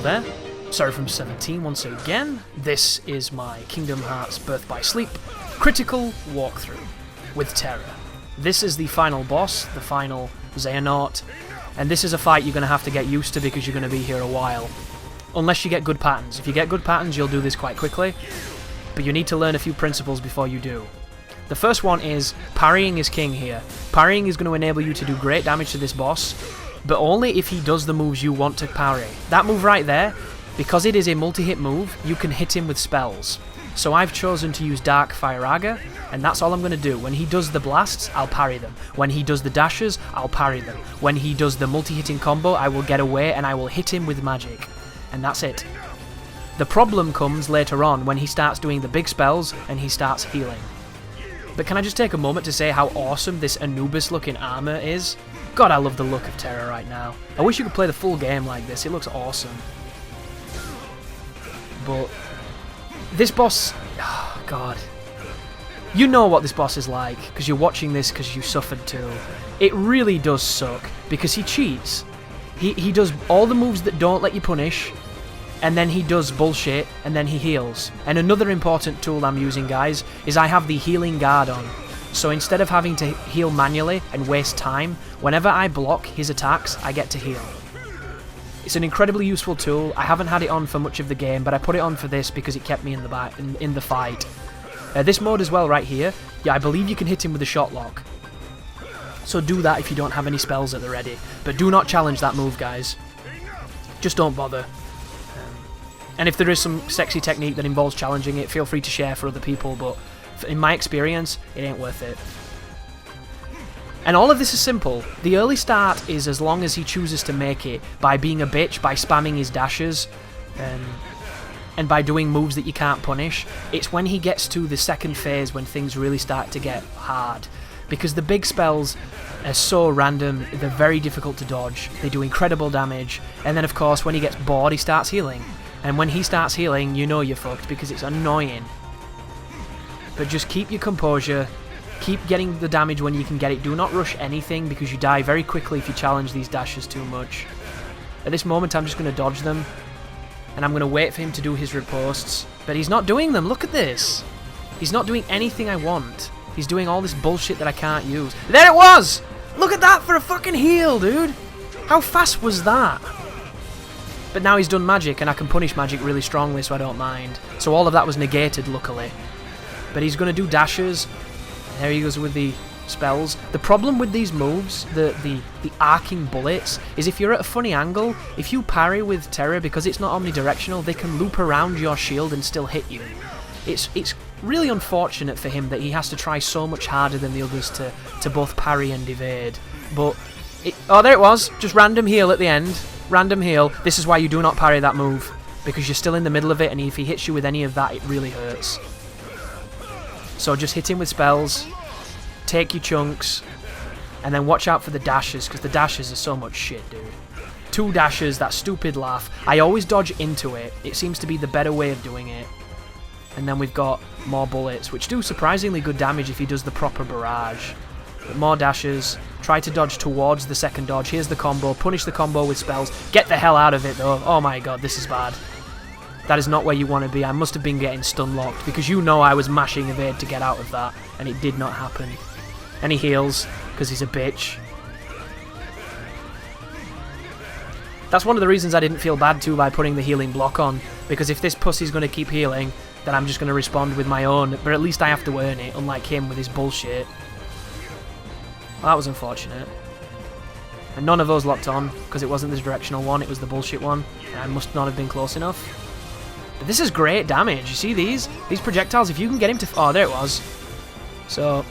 there. Sorry from 17 once again. This is my Kingdom Hearts Birth by Sleep critical walkthrough with Terra. This is the final boss, the final Xehanort, and this is a fight you're going to have to get used to because you're going to be here a while. Unless you get good patterns. If you get good patterns, you'll do this quite quickly, but you need to learn a few principles before you do. The first one is parrying is king here. Parrying is going to enable you to do great damage to this boss, but only if he does the moves you want to parry. That move right there, because it is a multi-hit move, you can hit him with spells. So I've chosen to use Dark Firaga, and that's all I'm going to do. When he does the blasts, I'll parry them. When he does the dashes, I'll parry them. When he does the multi-hitting combo, I will get away and I will hit him with magic. And that's it. The problem comes later on when he starts doing the big spells and he starts healing. But can I just take a moment to say how awesome this Anubis-looking armor is? God, I love the look of Terra right now. I wish you could play the full game like this. It looks awesome. But this boss, oh God, you know what this boss is like because you're watching this because you suffered too. It really does suck because he cheats. He does all the moves that don't let you punish, and then he does bullshit, and then he heals. And another important tool I'm using, guys, is I have the healing guard on. So instead of having to heal manually and waste time, whenever I block his attacks, I get to heal. It's an incredibly useful tool. I haven't had it on for much of the game, but I put it on for this because it kept me in the fight. This mode as well right here, yeah, I believe you can hit him with a shot lock. So do that if you don't have any spells at the ready. But do not challenge that move, guys. Just don't bother. And if there is some sexy technique that involves challenging it, feel free to share for other people, but in my experience, it ain't worth it. And all of this is simple. The early start is as long as he chooses to make it by being a bitch, by spamming his dashes, and by doing moves that you can't punish. It's when he gets to the second phase when things really start to get hard. Because the big spells are so random, they're very difficult to dodge, they do incredible damage, and then of course when he gets bored he starts healing. And when he starts healing, you know you're fucked because it's annoying. But just keep your composure. Keep getting the damage when you can get it. Do not rush anything because you die very quickly if you challenge these dashes too much. At this moment I'm just going to dodge them. And I'm going to wait for him to do his riposts. But he's not doing them. Look at this. He's not doing anything I want. He's doing all this bullshit that I can't use. There it was! Look at that for a fucking heal, dude! How fast was that? But now he's done magic and I can punish magic really strongly so I don't mind. So all of that was negated, luckily. But he's going to do dashes. There he goes with the spells. The problem with these moves, the arcing bullets, is if you're at a funny angle, if you parry with Terra, because it's not omnidirectional, they can loop around your shield and still hit you. It's really unfortunate for him that he has to try so much harder than the others to both parry and evade. But, oh there it was, just random heal at the end. Random heal. This is why you do not parry that move, because you're still in the middle of it, and if he hits you with any of that, it really hurts. So just hit him with spells, take your chunks, and then watch out for the dashes, because the dashes are so much shit, dude. 2 dashes, that stupid laugh. I always dodge into it. It seems to be the better way of doing it. And then we've got more bullets, which do surprisingly good damage if he does the proper barrage. But more dashes. Try to dodge towards the second dodge. Here's the combo. Punish the combo with spells. Get the hell out of it, though. Oh my god, this is bad. That is not where you want to be. I must have been getting stun locked because you know I was mashing evade to get out of that, and it did not happen. And he heals because he's a bitch. That's one of the reasons I didn't feel bad too by putting the healing block on, because if this pussy's going to keep healing, then I'm just going to respond with my own, but at least I have to earn it, unlike him with his bullshit. Well, that was unfortunate. And none of those locked on, because it wasn't this directional one, it was the bullshit one. And I must not have been close enough. But this is great damage. You see these? These projectiles, if you can get him to... Oh, there it was. So,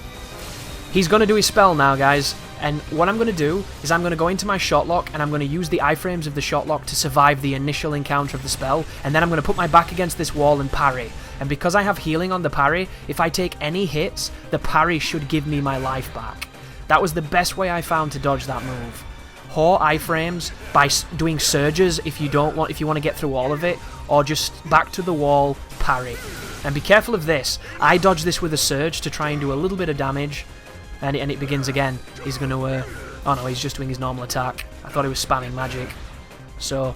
he's going to do his spell now, guys. And what I'm going to do is I'm going to go into my shot lock, and I'm going to use the iframes of the shot lock to survive the initial encounter of the spell. And then I'm going to put my back against this wall and parry. And because I have healing on the parry, if I take any hits, the parry should give me my life back. That was the best way I found to dodge that move. Whore iframes by doing surges if you want to get through all of it, or just back to the wall, parry. And be careful of this. I dodge this with a surge to try and do a little bit of damage, and it begins again. He's going to... oh no, he's just doing his normal attack. I thought he was spamming magic. So,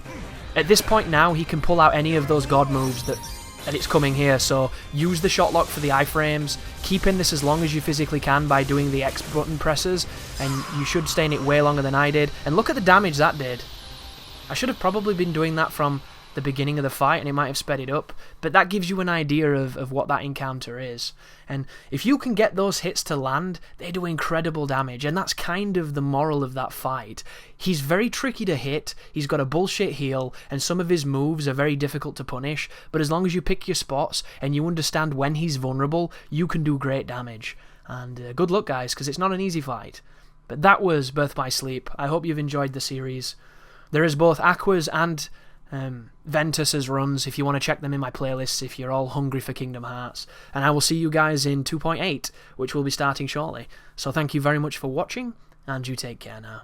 At this point now, he can pull out any of those god moves that it's coming here, so use the shot lock for the iframes, keep in this as long as you physically can by doing the X button presses, and you should stay in it way longer than I did. And look at the damage that did. I should have probably been doing that from the beginning of the fight, and it might have sped it up, but that gives you an idea of what that encounter is. And if you can get those hits to land, they do incredible damage, and that's kind of the moral of that fight. He's very tricky to hit, he's got a bullshit heal, and some of his moves are very difficult to punish, but as long as you pick your spots and you understand when he's vulnerable, you can do great damage. And good luck, guys, because it's not an easy fight. But that was Birth by Sleep. I hope you've enjoyed the series. There is both Aqua's and Ventus's runs if you want to check them in my playlists if you're all hungry for Kingdom Hearts, and I will see you guys in 2.8, which will be starting shortly. So thank you very much for watching, and you take care now.